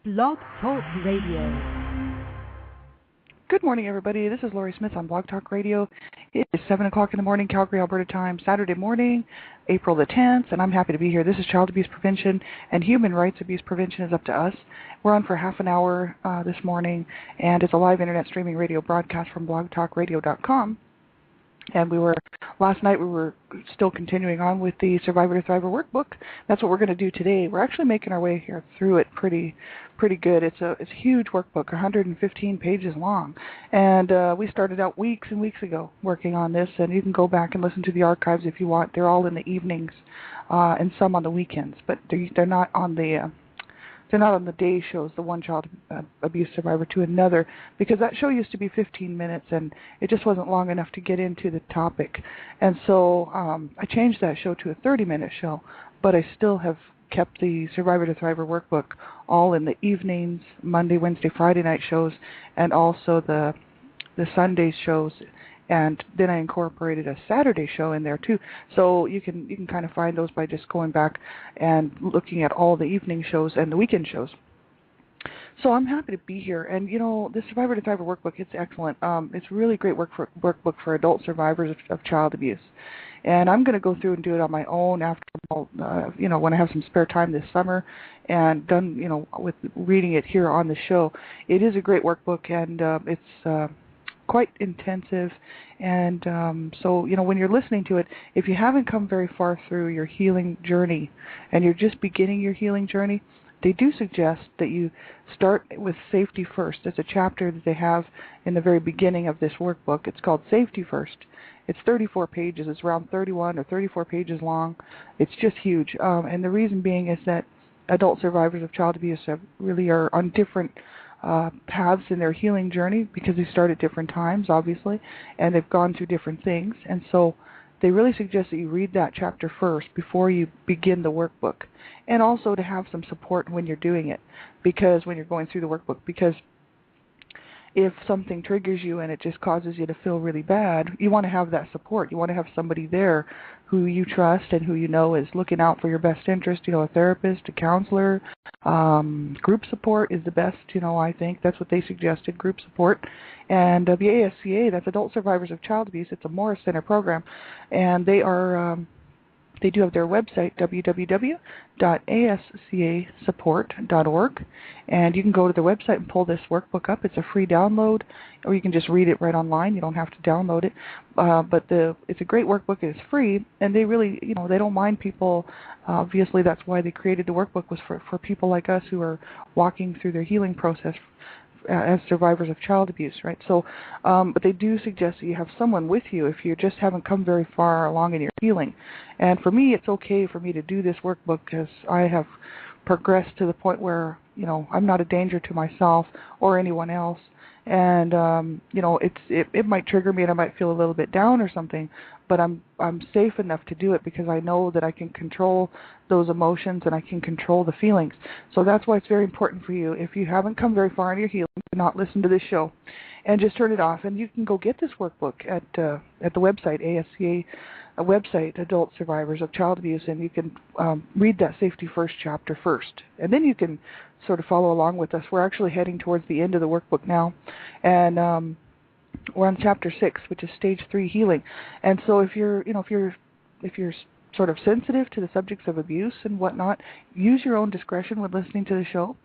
Blog Talk Radio. Good morning, everybody. This is Lori Smith on Blog Talk Radio. It is 7 o'clock in the morning, Calgary, Alberta time, Saturday morning, April the 10th, and I'm happy to be here. This is Child Abuse Prevention, and Human Rights Abuse Prevention is up to us. We're on for half an hour this morning, and it's a live internet streaming radio broadcast from blogtalkradio.com. And last night we were still continuing on with the Survivor to Thriver workbook. That's what we're going to do today. We're actually making our way here through it pretty good. It's a huge workbook, 115 pages long. And we started out weeks and weeks ago working on this, and you can go back and listen to the archives if you want. They're all in the evenings and some on the weekends, but they're not on the day shows, the one child abuse survivor to another, because that show used to be 15 minutes and it just wasn't long enough to get into the topic. And so I changed that show to a 30-minute show, but I still have kept the Survivor to Thriver workbook all in the evenings, Monday, Wednesday, Friday night shows, and also the Sunday shows. And then I incorporated a Saturday show in there too. So you can kind of find those by just going back and looking at all the evening shows and the weekend shows. So I'm happy to be here. And you know, the Survivor to Thriver workbook, it's excellent. It's a really great workbook for adult survivors of child abuse. And I'm going to go through and do it on my own after, when I have some spare time this summer and done, with reading it here on the show. It is a great workbook, and it's quite intensive, and so when you're listening to it, if you haven't come very far through your healing journey and you're just beginning your healing journey, they do suggest that you start with safety first. It's a chapter that they have in the very beginning of this workbook. It's called Safety First. It's 34 pages. It's around 31 or 34 pages long. It's just huge, and the reason being is that adult survivors of child abuse really are on different paths in their healing journey, because they start at different times, obviously, and they've gone through different things. And so they really suggest that you read that chapter first before you begin the workbook, and also to have some support when you're doing it, because when you're going through the workbook, because if something triggers you and it just causes you to feel really bad, you want to have that support. You want to have somebody there who you trust and who you know is looking out for your best interest, a therapist, a counselor. Group support is the best, I think. That's what they suggested, group support. And the ASCA, that's Adult Survivors of Child Abuse, it's a Morris Center program, and they do have their website, www.ascasupport.org, and you can go to their website and pull this workbook up. It's a free download, or you can just read it right online. You don't have to download it, but it's a great workbook. It's free, and they really, they don't mind people. Obviously, that's why they created the workbook, was for people like us who are walking through their healing process as survivors of child abuse, right? So, but they do suggest that you have someone with you if you just haven't come very far along in your healing. And for me, it's okay for me to do this workbook because I have progressed to the point where, I'm not a danger to myself or anyone else. And, it might trigger me and I might feel a little bit down or something, but I'm safe enough to do it because I know that I can control those emotions and I can control the feelings. So that's why it's very important for you, if you haven't come very far in your healing, to not listen to this show and just turn it off. And you can go get this workbook at the website, ASCA website, Adult Survivors of Child Abuse, and you can read that Safety First chapter first. And then you can sort of follow along with us. We're actually heading towards the end of the workbook now, and we're on chapter 6, which is stage 3 healing. And so if you're sort of sensitive to the subjects of abuse and whatnot, use your own discretion when listening to the show,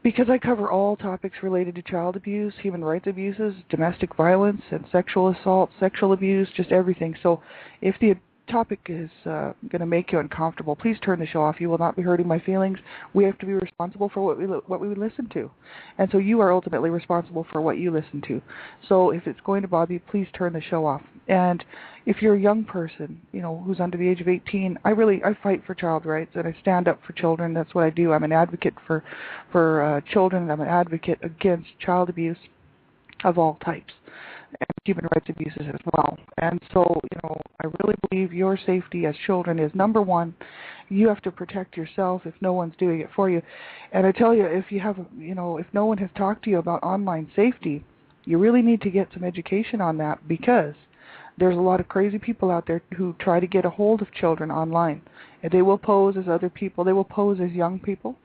because I cover all topics related to child abuse, human rights abuses, domestic violence, and sexual assault, sexual abuse, just everything. So if the topic is going to make you uncomfortable, please turn the show off. You will not be hurting my feelings. We have to be responsible for what we listen to. And so you are ultimately responsible for what you listen to. So if it's going to bother you, please turn the show off. And if you're a young person, who's under the age of 18, I fight for child rights, and I stand up for children. That's what I do. I'm an advocate for children. I'm an advocate against child abuse of all types, and human rights abuses as well. And so, I really believe your safety as children is number one. You have to protect yourself if no one's doing it for you. And I tell you, if no one has talked to you about online safety, you really need to get some education on that, because There's a lot of crazy people out there who try to get a hold of children online. And they will pose as other people. They will pose as young people,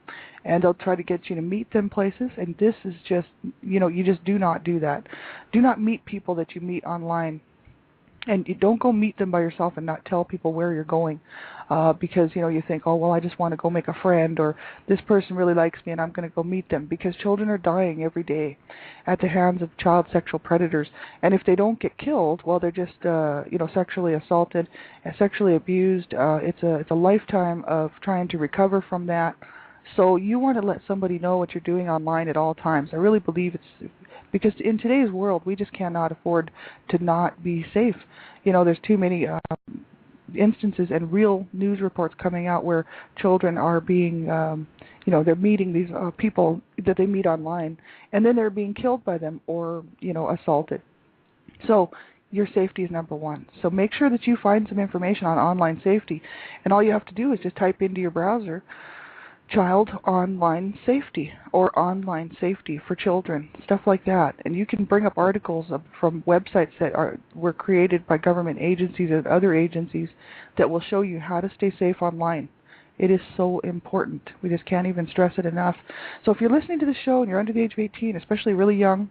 and they'll try to get you to meet them places. And this is just, you just do not do that. Do not meet people that you meet online. And you don't go meet them by yourself and not tell people where you're going, because you think, oh well, I just want to go make a friend, or this person really likes me and I'm going to go meet them. Because children are dying every day at the hands of child sexual predators, and if they don't get killed, well, they're just sexually assaulted and sexually abused. It's a lifetime of trying to recover from that. So you want to let somebody know what you're doing online at all times. I really believe it's because in today's world, we just cannot afford to not be safe. There's too many instances and real news reports coming out where children are being, they're meeting these people that they meet online, and then they're being killed by them or, assaulted. So your safety is number one. So make sure that you find some information on online safety, and all you have to do is just type into your browser child online safety or online safety for children, stuff like that. And you can bring up articles from websites that were created by government agencies and other agencies that will show you how to stay safe online. It is so important. We just can't even stress it enough. So if you're listening to the show and you're under the age of 18, especially really young,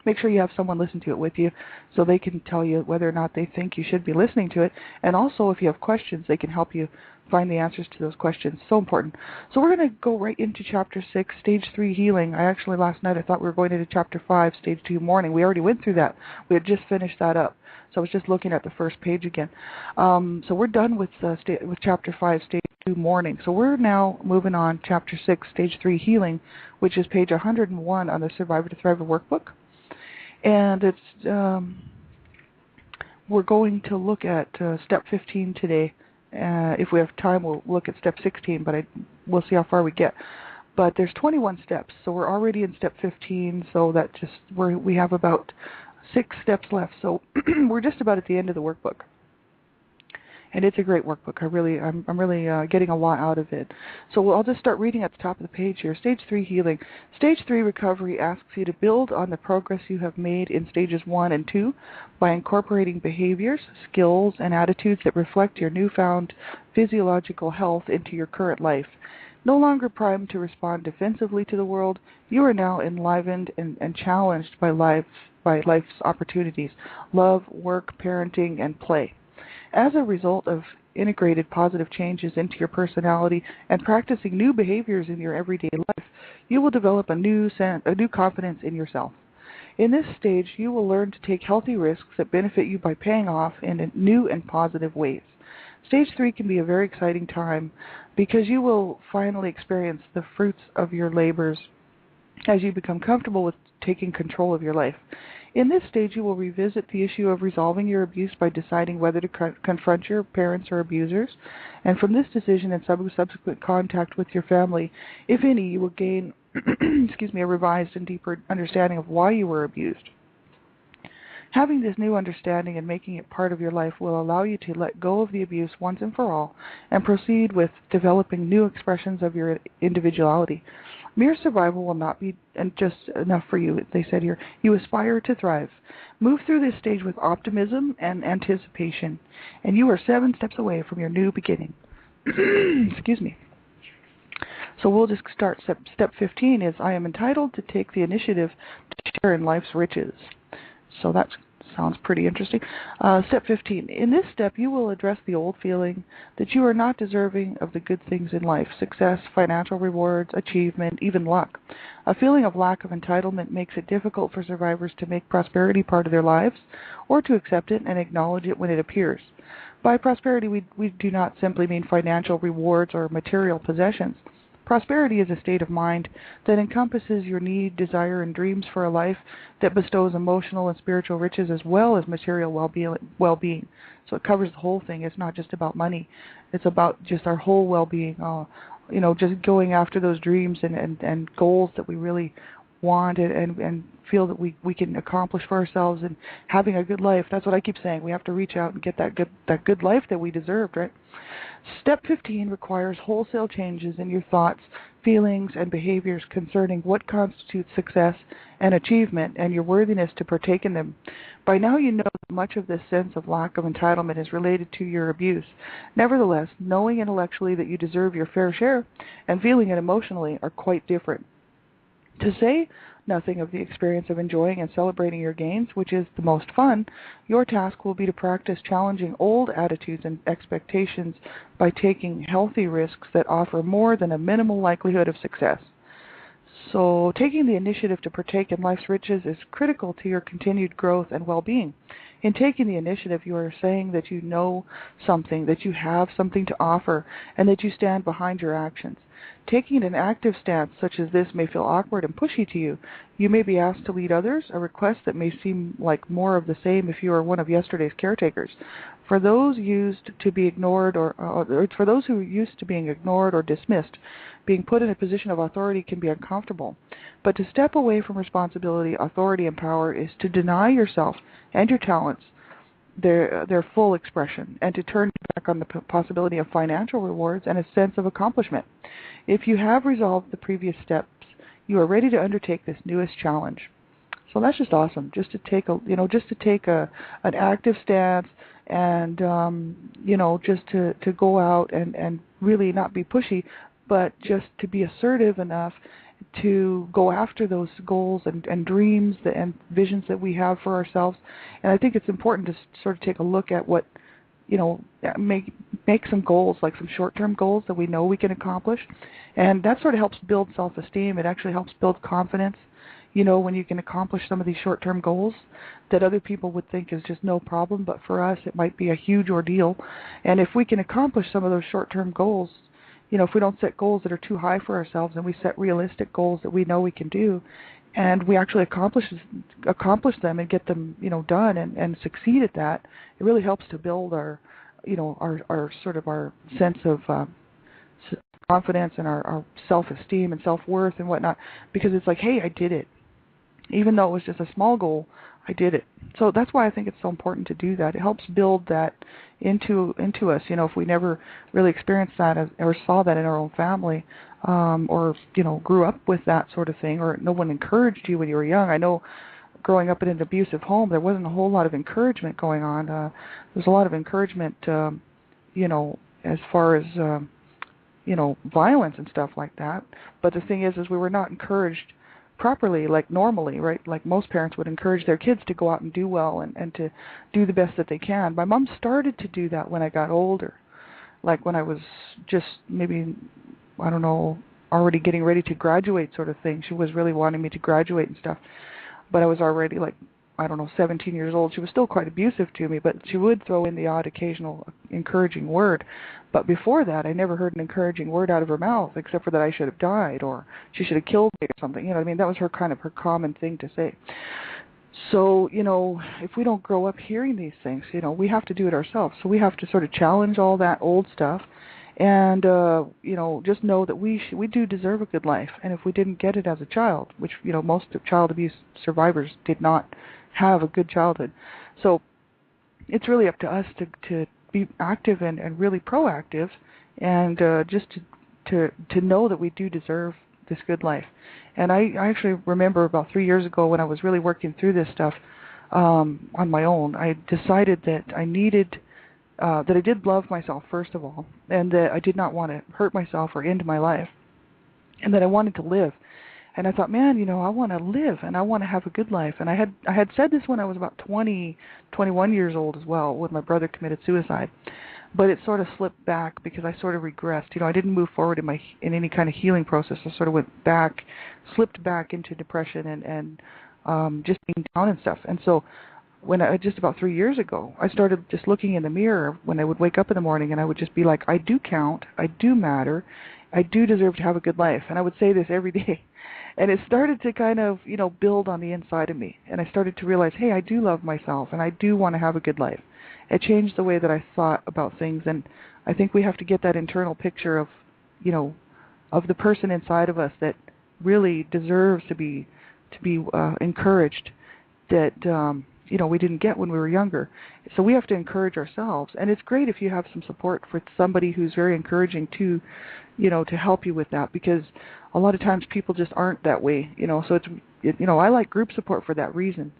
make sure you have someone listen to it with you so they can tell you whether or not they think you should be listening to it. And also, if you have questions, they can help you find the answers to those questions. So important. So we're going to go right into Chapter 6, Stage 3 Healing. Last night I thought we were going into Chapter 5, Stage 2 Mourning. We already went through that. We had just finished that up. So I was just looking at the first page again. So we're done with Chapter 5, Stage 2 Mourning. So we're now moving on Chapter 6, Stage 3 Healing, which is page 101 on the Survivor to Thriver workbook. And it's we're going to look at Step 15 today. If we have time, we'll look at Step 16, but we'll see how far we get. But there's 21 steps, so we're already in Step 15, so that we have about 6 steps left. So we're just about at the end of the workbook. And it's a great workbook. I'm really getting a lot out of it. So I'll just start reading at the top of the page here. Stage 3 Healing. Stage 3 Recovery asks you to build on the progress you have made in Stages 1 and 2 by incorporating behaviors, skills, and attitudes that reflect your newfound physiological health into your current life. No longer primed to respond defensively to the world, you are now enlivened and challenged by life's opportunities, love, work, parenting, and play. As a result of integrated positive changes into your personality and practicing new behaviors in your everyday life, you will develop a new confidence in yourself. In this stage, you will learn to take healthy risks that benefit you by paying off in new and positive ways. Stage 3 can be a very exciting time because you will finally experience the fruits of your labors as you become comfortable with taking control of your life. In this stage, you will revisit the issue of resolving your abuse by deciding whether to confront your parents or abusers. And from this decision and subsequent contact with your family, if any, you will gain a revised and deeper understanding of why you were abused. Having this new understanding and making it part of your life will allow you to let go of the abuse once and for all and proceed with developing new expressions of your individuality. Mere survival will not be just enough for you, they said here. You aspire to thrive. Move through this stage with optimism and anticipation, and you are 7 steps away from your new beginning. Excuse me. So we'll just start. Step 15 is, I am entitled to take the initiative to share in life's riches. So that sounds pretty interesting. Step 15. In this step, you will address the old feeling that you are not deserving of the good things in life, success, financial rewards, achievement, even luck. A feeling of lack of entitlement makes it difficult for survivors to make prosperity part of their lives or to accept it and acknowledge it when it appears. By prosperity, we do not simply mean financial rewards or material possessions. Prosperity is a state of mind that encompasses your need, desire, and dreams for a life that bestows emotional and spiritual riches as well as material well-being. So it covers the whole thing. It's not just about money. It's about just our whole well-being, just going after those dreams and goals that we really want and feel that we can accomplish for ourselves and having a good life. That's what I keep saying. We have to reach out and get that good life that we deserved, right? Step 15 requires wholesale changes in your thoughts, feelings, and behaviors concerning what constitutes success and achievement and your worthiness to partake in them. By now you know much of this sense of lack of entitlement is related to your abuse. Nevertheless, knowing intellectually that you deserve your fair share and feeling it emotionally are quite different. To say nothing of the experience of enjoying and celebrating your gains, which is the most fun, your task will be to practice challenging old attitudes and expectations by taking healthy risks that offer more than a minimal likelihood of success. So taking the initiative to partake in life's riches is critical to your continued growth and well-being. In taking the initiative, you are saying that you know something, that you have something to offer, and that you stand behind your actions. Taking an active stance such as this may feel awkward and pushy to you. You may be asked to lead others, a request that may seem like more of the same if you are one of yesterday's caretakers. For those used to be ignored or for those who are used to being ignored or dismissed, being put in a position of authority can be uncomfortable. But to step away from responsibility, authority, and power is to deny yourself and your talents their full expression, and to turn back on the possibility of financial rewards and a sense of accomplishment. If you have resolved the previous steps, you are ready to undertake this newest challenge. So that's just awesome. Just to take an active stance, and just to go out and really not be pushy, but just to be assertive enough to go after those goals and dreams and visions that we have for ourselves. And I think it's important to sort of take a look at what, make some goals, like some short-term goals that we know we can accomplish. And that sort of helps build self-esteem. It actually helps build confidence, when you can accomplish some of these short-term goals that other people would think is just no problem, but for us it might be a huge ordeal. And if we can accomplish some of those short-term goals, if we don't set goals that are too high for ourselves and we set realistic goals that we know we can do, and we actually accomplish them and get them, done and succeed at that, it really helps to build our sort of our sense of confidence and our self-esteem and self-worth and whatnot, because it's like, hey, I did it. Even though it was just a small goal, I did it. So that's why I think it's so important to do that. It helps build that into us. If we never really experienced that or saw that in our own family, or grew up with that sort of thing, or no one encouraged you when you were young. I know growing up in an abusive home, there wasn't a whole lot of encouragement going on. There's a lot of encouragement, as far as violence and stuff like that. But the thing is we were not encouraged properly, like normally, right? Like most parents would encourage their kids to go out and do well and to do the best that they can. My mom started to do that when I got older, like when I was just maybe, I don't know, already getting ready to graduate sort of thing. She was really wanting me to graduate and stuff, but I was already 17 years old. She was still quite abusive to me, but she would throw in the odd occasional encouraging word. But before that, I never heard an encouraging word out of her mouth, except for that I should have died or she should have killed me or something. That was her common thing to say. So, if we don't grow up hearing these things, we have to do it ourselves. So we have to sort of challenge all that old stuff and, just know that we do deserve a good life. And if we didn't get it as a child, which, most of child abuse survivors did not have a good childhood. So it's really up to us to be active and really proactive, and just to know that we do deserve this good life. And I actually remember about 3 years ago when I was really working through this stuff on my own, I decided that I needed, that I did love myself first of all, and that I did not want to hurt myself or end my life, and that I wanted to live. And I thought, man, I want to live and I want to have a good life. And I had said this when I was about 21 years old as well, when my brother committed suicide. But it sort of slipped back because I sort of regressed. I didn't move forward in any kind of healing process. I sort of slipped back into depression and just being down and stuff. And so just about 3 years ago, I started just looking in the mirror when I would wake up in the morning, and I would just be like, I do count, I do matter, I do deserve to have a good life. And I would say this every day. And it started to kind of, build on the inside of me. And I started to realize, hey, I do love myself and I do want to have a good life. It changed the way that I thought about things. And I think we have to get that internal picture of, of the person inside of us that really deserves to be encouraged, that we didn't get when we were younger. So we have to encourage ourselves, and it's great if you have some support for somebody who's very encouraging to help you with that, because a lot of times people just aren't that way, so I like group support for that reason.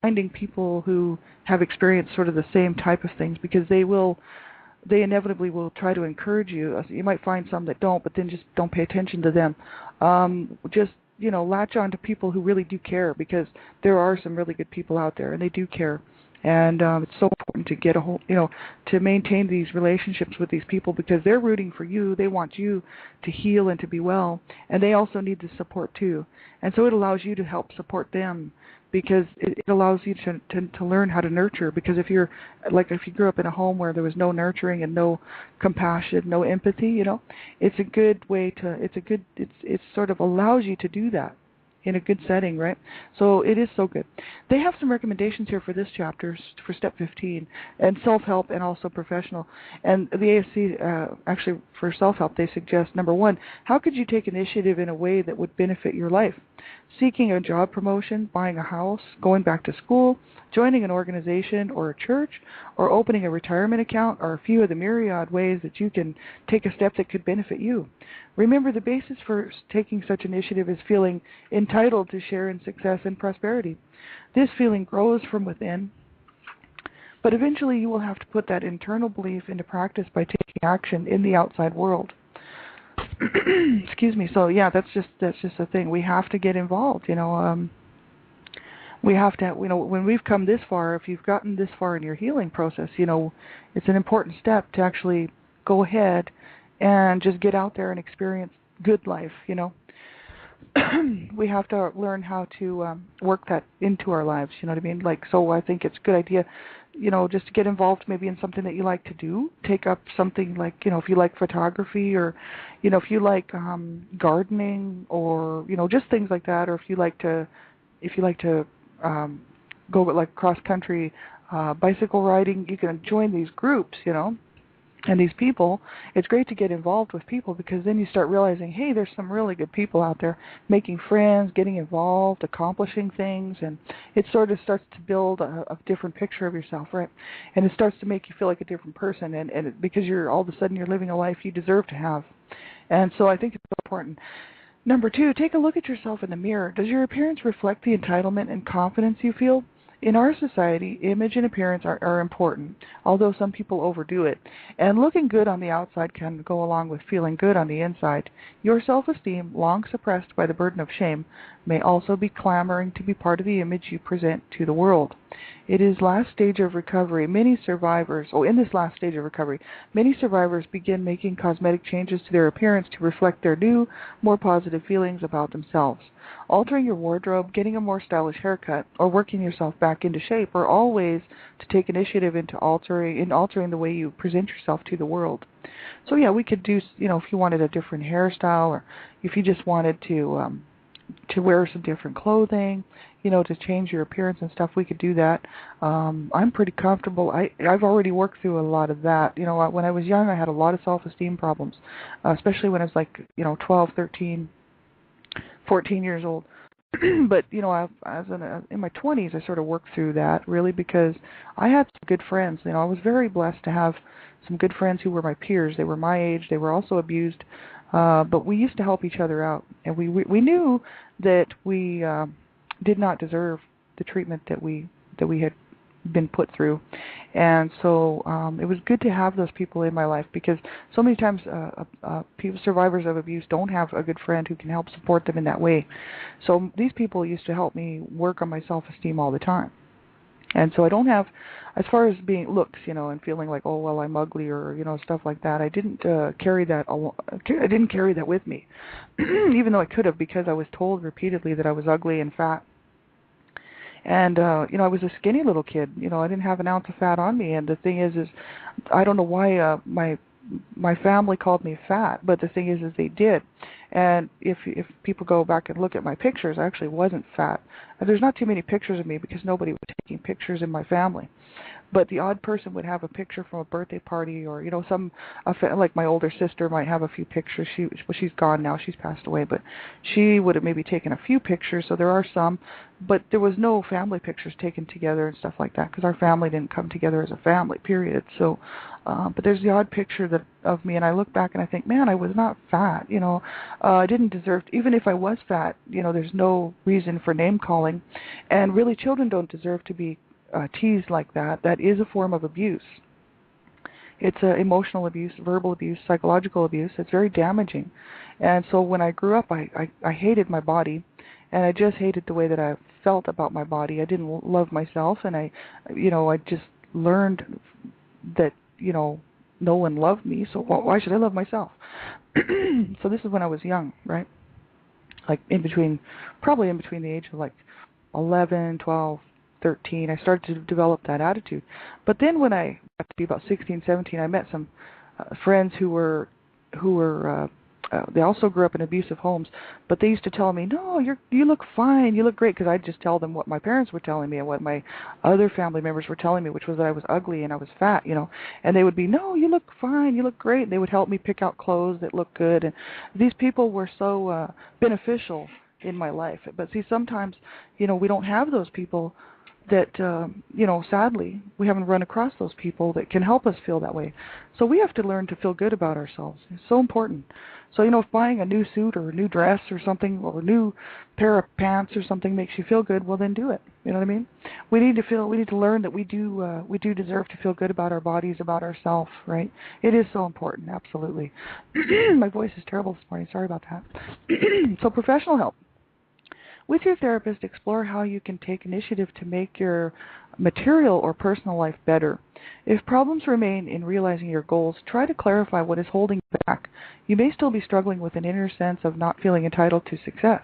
Finding people who have experienced sort of the same type of things, because they inevitably will try to encourage you. You might find some that don't, but then just don't pay attention to them. Just latch on to people who really do care, because there are some really good people out there, and they do care. And it's so important to get to maintain these relationships with these people, because they're rooting for you. They want you to heal and to be well, and they also need the support too. And so it allows you to help support them, because it allows you to learn how to nurture. Because if you grew up in a home where there was no nurturing and no compassion, no empathy, it's a good way to, it sort of allows you to do that in a good setting, right? So it is so good. They have some recommendations here for this chapter, for step 15, and self-help and also professional. And the ASC, actually for self-help, they suggest, number one, how could you take initiative in a way that would benefit your life? Seeking a job promotion, buying a house, going back to school, joining an organization or a church, or opening a retirement account are a few of the myriad ways that you can take a step that could benefit you. Remember, the basis for taking such initiative is feeling entitled to share in success and prosperity. This feeling grows from within, but eventually you will have to put that internal belief into practice by taking action in the outside world. Excuse me. So yeah, that's just the thing. We have to get involved. We have to. When we've come this far, if you've gotten this far in your healing process, it's an important step to actually go ahead and just get out there and experience good life. We have to learn how to work that into our lives. You know what I mean? So I think it's a good idea, just to get involved maybe in something that you like to do. Take up something like, if you like photography, or, if you like gardening, or, just things like that. Or if you like to go like cross country bicycle riding, you can join these groups, and these people. It's great to get involved with people, because then you start realizing, hey, there's some really good people out there, making friends, getting involved, accomplishing things, and it sort of starts to build a different picture of yourself, right? And it starts to make you feel like a different person, and because all of a sudden you're living a life you deserve to have. And so I think it's so important. Number two, take a look at yourself in the mirror. Does your appearance reflect the entitlement and confidence you feel? In our society, image and appearance are important, although some people overdo it. And looking good on the outside can go along with feeling good on the inside. Your self-esteem, long suppressed by the burden of shame, may also be clamoring to be part of the image you present to the world. In this last stage of recovery, many survivors begin making cosmetic changes to their appearance to reflect their new, more positive feelings about themselves. Altering your wardrobe, getting a more stylish haircut, or working yourself back into shape are all ways to take initiative into altering the way you present yourself to the world. So yeah, we could do, if you wanted a different hairstyle, or if you just wanted to wear some different clothing, to change your appearance and stuff, we could do that. I'm pretty comfortable. I've already worked through a lot of that. When I was young, I had a lot of self-esteem problems, especially when I was 12, 13, 14 years old. But, in my 20s, I sort of worked through that, really, because I had some good friends. I was very blessed to have some good friends who were my peers. They were my age. They were also abused. But we used to help each other out. And we knew that we did not deserve the treatment that we had been put through. And so it was good to have those people in my life, because so many times survivors of abuse don't have a good friend who can help support them in that way. So these people used to help me work on my self-esteem all the time. And so I don't have, as far as being looks, and feeling like, oh, well, I'm ugly, or, stuff like that, I didn't carry that with me, even though I could have, because I was told repeatedly that I was ugly and fat. And, I was a skinny little kid. I didn't have an ounce of fat on me. And the thing is I don't know why my family called me fat, but the thing is they did. And if people go back and look at my pictures, I actually wasn't fat. And there's not too many pictures of me because nobody was taking pictures in my family. But the odd person would have a picture from a birthday party, or like my older sister might have a few pictures. She's gone now; she's passed away. But she would have maybe taken a few pictures. So there are some, but there was no family pictures taken together and stuff like that because our family didn't come together as a family. Period. So, but there's the odd picture of me, and I look back and I think, man, I was not fat. I didn't deserve. Even if I was fat, there's no reason for name calling, and really, children don't deserve to be teased like that. That is a form of abuse. It's emotional abuse, verbal abuse, psychological abuse. It's very damaging. And so when I grew up, I hated my body, and I just hated the way that I felt about my body. I didn't love myself, and I just learned that no one loved me, so why should I love myself? So this is when I was young, right? Like probably in between the age of like 11, 12, 13, I started to develop that attitude. But then when I got to be about 16, 17, I met some friends who were they also grew up in abusive homes, but they used to tell me, no, you look fine, you look great, because I'd just tell them what my parents were telling me and what my other family members were telling me, which was that I was ugly and I was fat, and they would be, no, you look fine, you look great, and they would help me pick out clothes that looked good, and these people were so beneficial in my life. But see, sometimes, we don't have those people that, sadly, we haven't run across those people that can help us feel that way. So we have to learn to feel good about ourselves. It's so important. So, if buying a new suit or a new dress or something, or a new pair of pants or something makes you feel good, well, then do it. You know what I mean? We need to learn that we do deserve to feel good about our bodies, about ourselves, right? It is so important, absolutely. My voice is terrible this morning. Sorry about that. So professional help. With your therapist, explore how you can take initiative to make your material or personal life better. If problems remain in realizing your goals, try to clarify what is holding you back. You may still be struggling with an inner sense of not feeling entitled to success.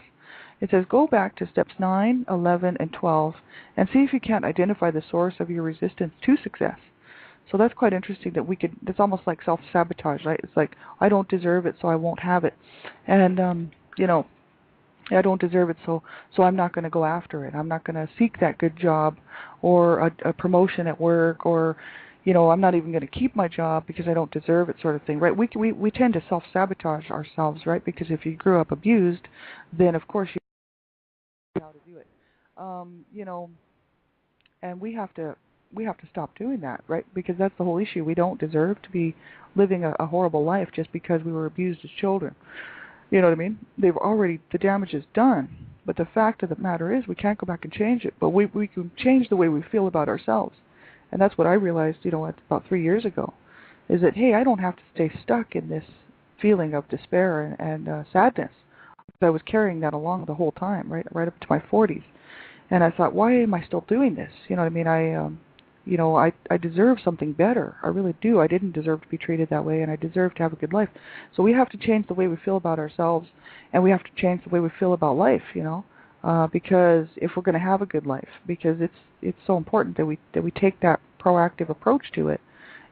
It says go back to steps 9, 11, and 12 and see if you can't identify the source of your resistance to success. So that's quite interesting that it's almost like self-sabotage, right? It's like, I don't deserve it, so I won't have it. And, I don't deserve it, so I'm not going to go after it. I'm not going to seek that good job or a promotion at work, or, I'm not even going to keep my job because I don't deserve it, sort of thing, right? We tend to self-sabotage ourselves, right? Because if you grew up abused, then of course you know how to do it. And we have to stop doing that, right? Because that's the whole issue. We don't deserve to be living a horrible life just because we were abused as children. You know what I mean? The damage is done. But the fact of the matter is we can't go back and change it. But we can change the way we feel about ourselves. And that's what I realized, about 3 years ago, is that, hey, I don't have to stay stuck in this feeling of despair and sadness. I was carrying that along the whole time, right up to my 40s. And I thought, why am I still doing this? You know what I mean? I deserve something better. I really do. I didn't deserve to be treated that way, and I deserve to have a good life. So we have to change the way we feel about ourselves, and we have to change the way we feel about life, because if we're going to have a good life, because it's so important that we take that proactive approach to it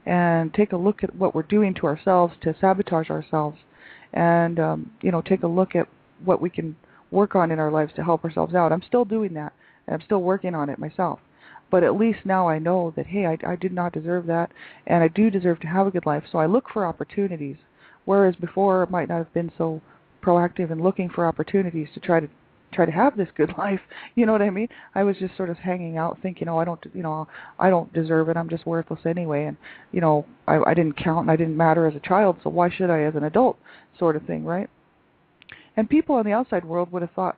and take a look at what we're doing to ourselves to sabotage ourselves, and, take a look at what we can work on in our lives to help ourselves out. I'm still doing that, and I'm still working on it myself. But at least now I know that, hey, I did not deserve that, and I do deserve to have a good life. So I look for opportunities, whereas before I might not have been so proactive in looking for opportunities to try to have this good life. You know what I mean? I was just sort of hanging out, thinking, I don't deserve it. I'm just worthless anyway, and I didn't count and I didn't matter as a child, so why should I as an adult, sort of thing, right? And people in the outside world would have thought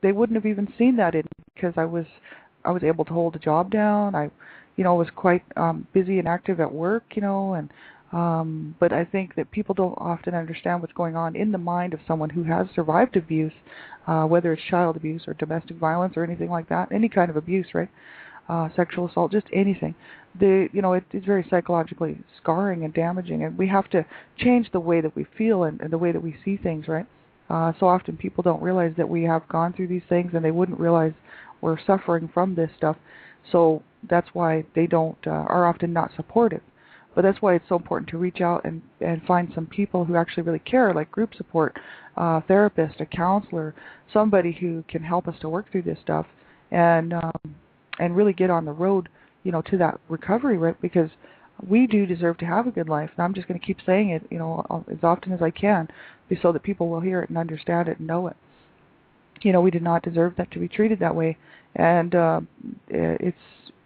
they wouldn't have even seen that in me because I was able to hold the job down. I was quite busy and active at work, but I think that people don't often understand what's going on in the mind of someone who has survived abuse, whether it's child abuse or domestic violence or anything like that, any kind of abuse, right? Sexual assault, just anything. It's very psychologically scarring and damaging, and we have to change the way that we feel and the way that we see things, right? So often people don't realize that we have gone through these things, and they wouldn't realize we're suffering from this stuff. So that's why they are often not supportive. But that's why it's so important to reach out and find some people who actually really care, like group support, therapist, a counselor, somebody who can help us to work through this stuff and really get on the road, to that recovery, right? Because we do deserve to have a good life. And I'm just going to keep saying it, as often as I can, so that people will hear it and understand it and know it. We did not deserve that to be treated that way, and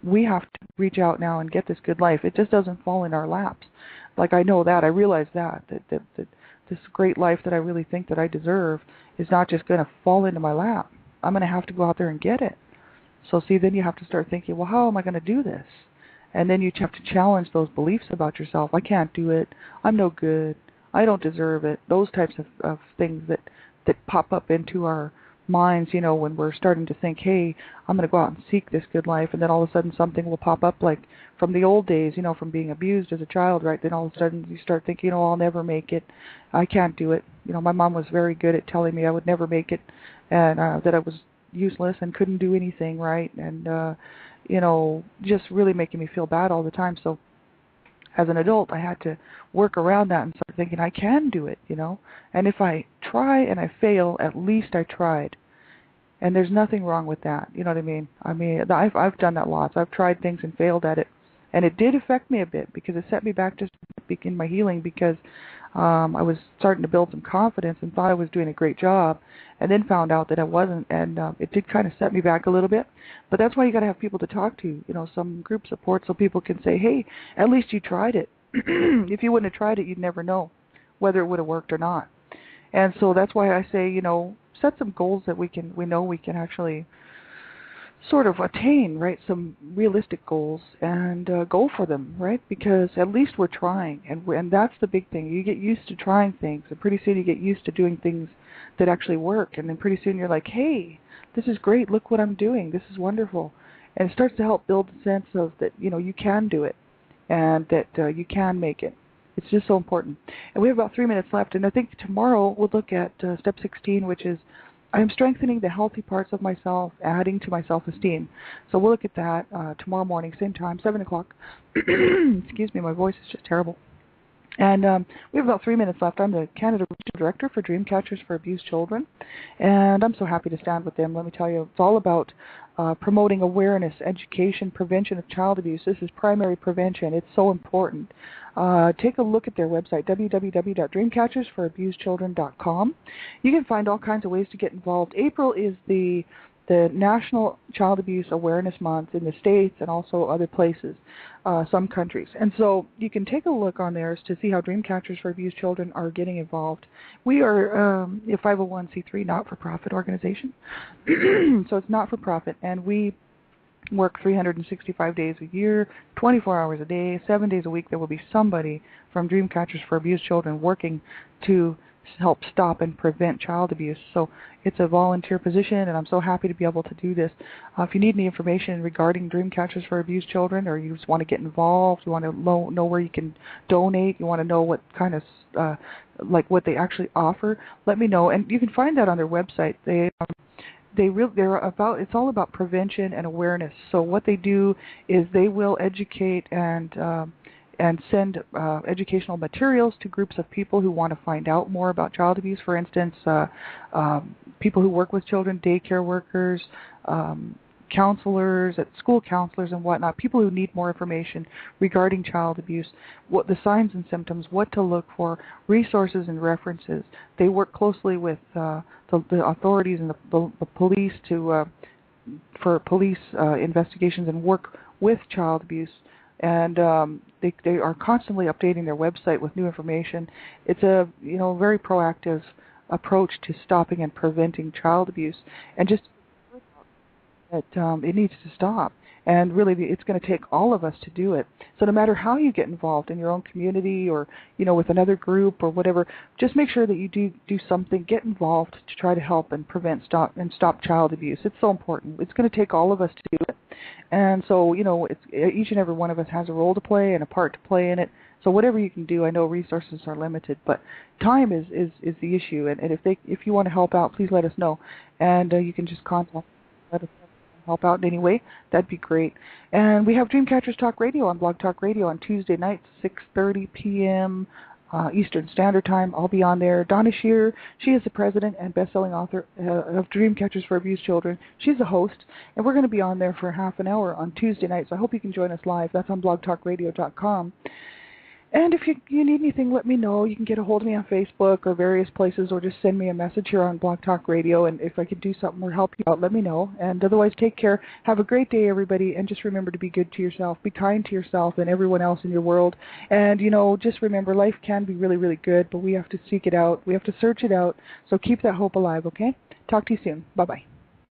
we have to reach out now and get this good life. It just doesn't fall in our laps. Like, I know that, I realize that this great life that I really think that I deserve is not just going to fall into my lap. I'm going to have to go out there and get it. So see, then you have to start thinking, well, how am I going to do this? And then you have to challenge those beliefs about yourself. I can't do it. I'm no good. I don't deserve it. Those types of things that pop up into our minds, when we're starting to think, hey, I'm going to go out and seek this good life, and then all of a sudden something will pop up, like from the old days, from being abused as a child, right? Then all of a sudden you start thinking, I'll never make it. I can't do it. My mom was very good at telling me I would never make it, and that I was useless and couldn't do anything right, and just really making me feel bad all the time. So as an adult, I had to work around that and start thinking I can do it, And if I try and I fail, at least I tried. And there's nothing wrong with that. You know what I mean? I've done that lots. I've tried things and failed at it. And it did affect me a bit because it set me back just in my healing because I was starting to build some confidence and thought I was doing a great job, and then found out that I wasn't, and it did kind of set me back a little bit. But that's why you got to have people to talk to, some group support, so people can say, hey, at least you tried it. If you wouldn't have tried it, you'd never know whether it would have worked or not. And so that's why I say, set some goals that we know we can actually sort of attain, right? Some realistic goals, and go for them, right? Because at least we're trying, and that's the big thing. You get used to trying things, and pretty soon you get used to doing things that actually work, and then pretty soon you're like, hey, this is great. Look what I'm doing. This is wonderful. And it starts to help build a sense of that, you can do it, and that you can make it. It's just so important. And we have about 3 minutes left, and I think tomorrow we'll look at step 16, which is I am strengthening the healthy parts of myself, adding to my self-esteem. So we'll look at that tomorrow morning, same time, 7 o'clock. Excuse me, my voice is just terrible. And we have about 3 minutes left. I'm the Canada Regional Director for Dreamcatchers for Abused Children, and I'm so happy to stand with them. Let me tell you, it's all about promoting awareness, education, prevention of child abuse. This is primary prevention. It's so important. Take a look at their website, www.dreamcatchersforabusedchildren.com. You can find all kinds of ways to get involved. April is the National Child Abuse Awareness Month in the States and also other places, some countries. And so you can take a look on there to see how Dreamcatchers for Abused Children are getting involved. We are a 501c3 not-for-profit organization, so it's not-for-profit, and we work 365 days a year, 24 hours a day, 7 days a week. There will be somebody from Dreamcatchers for Abused Children working to help stop and prevent child abuse. So it's a volunteer position, and I'm so happy to be able to do this. If you need any information regarding Dreamcatchers for Abused Children, or you just want to get involved, you want to know where you can donate, you want to know what kind of what they actually offer, let me know. And you can find that on their website. It's all about prevention and awareness. So what they do is they will educate and send educational materials to groups of people who want to find out more about child abuse. For instance, people who work with children, daycare workers, counselors, school counselors and whatnot, people who need more information regarding child abuse, what the signs and symptoms, what to look for, resources and references. They work closely with the authorities and the police for police investigations and work with child abuse. And they are constantly updating their website with new information. It's a very proactive approach to stopping and preventing child abuse, and just that it needs to stop. And really, it's going to take all of us to do it. So no matter how you get involved in your own community or with another group or whatever, just make sure that you do something. Get involved to try to help and stop child abuse. It's so important. It's going to take all of us to do it. And so each and every one of us has a role to play and a part to play in it. So whatever you can do, I know resources are limited, but time is the issue. And if you want to help out, please let us know. And you can just contact us. help out in any way, that'd be great. And we have Dreamcatchers Talk Radio on Blog Talk Radio on Tuesday nights, 6:30 p.m. Eastern Standard Time. I'll be on there. Donna Shear, she is the president and best-selling author of Dreamcatchers for Abused Children. She's the host, and we're going to be on there for half an hour on Tuesday night, so I hope you can join us live. That's on blogtalkradio.com. And if you need anything, let me know. You can get a hold of me on Facebook or various places, or just send me a message here on Blog Talk Radio, and if I can do something or help you out, let me know. And otherwise, take care. Have a great day, everybody, and just remember to be good to yourself. Be kind to yourself and everyone else in your world. And, just remember, life can be really, really good, but we have to seek it out. We have to search it out. So keep that hope alive, okay? Talk to you soon. Bye-bye.